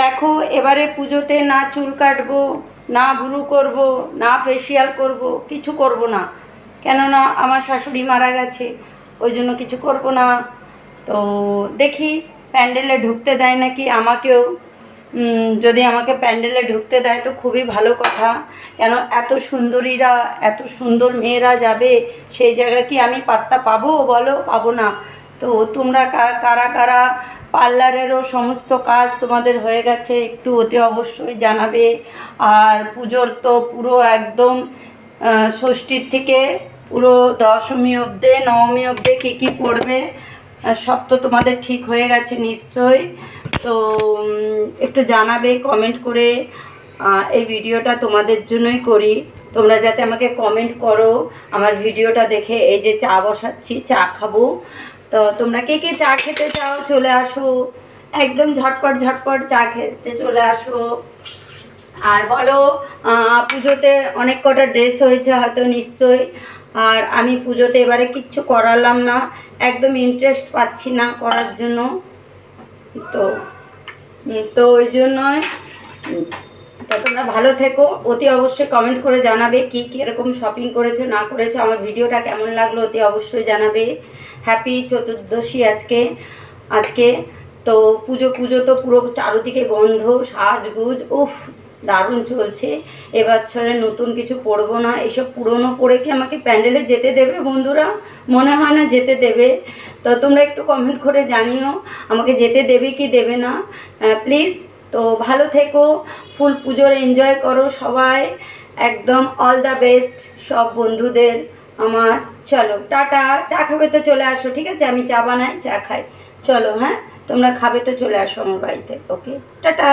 দেখো, এবারে পুজোতে না চুল কাটবো, না ভ্রু করব, না ফেসিয়াল করব, কিছু করব না। কেননা আমার শাশুড়ি মারা গেছে, ওই জন্য কিছু করব না। তো দেখি প্যান্ডেলে ঢুকতে দেয় নাকি আমাকেও। যদি আমাকে প্যান্ডেলে ঢুকতে দেয় তো খুবই ভালো কথা। কেন, এত সুন্দরীরা, এত সুন্দর মেয়েরা যাবে, সেই জায়গায় কি আমি পাত্তা পাবো বলো? পাবো না। তো তোমরা কারা কারা পার্লারেরও সমস্ত কাজ তোমাদের হয়ে গেছে একটু অতি অবশ্যই জানাবে। আর পুজোর তো পুরো একদম ষষ্ঠীর থেকে পুরো দশমী অবধি, নবমী অবধি কী কী পড়বে সব তো তোমাদের ঠিক হয়ে গেছে নিশ্চয়ই। তো একটু জানাবে কমেন্ট করে। এই ভিডিওটা তোমাদের জন্যই করি, তোমরা যাতে আমাকে কমেন্ট করো আমার ভিডিওটা দেখে। এই যে চা বসাচ্ছি, চা খাবো। তো তোমরা কে কে চা খেতে চাও চলে আসো, একদম ঝটপট ঝটপট চা খেতে চলে আসো। আর বলো, পুজোতে অনেক কটা ড্রেস হয়েছে হয়তো নিশ্চয়ই। আর আমি পুজোতে এবারে কিচ্ছু করালাম না, একদম ইন্টারেস্ট পাচ্ছি না করার জন্য। তো তো ওই জন্যই। তা তোমরা ভালো থেকো, অতি অবশ্যই কমেন্ট করে জানাবে কী কীরকম শপিং করেছো না করেছো, আমার ভিডিওটা কেমন লাগলো অতি অবশ্যই জানাবে। হ্যাপি চতুর্দশী আজকে। আজকে তো পুজো পুজো তো পুরো চারদিকে গন্ধ, সাজগুজ, উফ দারুণ চলছে। এবছরে নতুন কিছু পরবো না, এসব পুরনো পরে কি আমাকে প্যান্ডেলে যেতে দেবে বন্ধুরা? মনে হয় না যেতে দেবে। তো তোমরা একটু কমেন্ট করে জানিও আমাকে যেতে দেবে কি দেবে না, প্লিজ। তো ভালো থেকো, ফুল পুজোর এনজয় করো সবাই। একদম অল দ্য বেস্ট সব বন্ধুদের আমার। চলো টাটা। চা খাবে তো চলে আসো, ঠিক আছে? আমি চা বানাই, চা খাই। চলো, হ্যাঁ, তোমরা খাবে তো চলে আসো আমার বাড়িতে। ওকে, টাটা।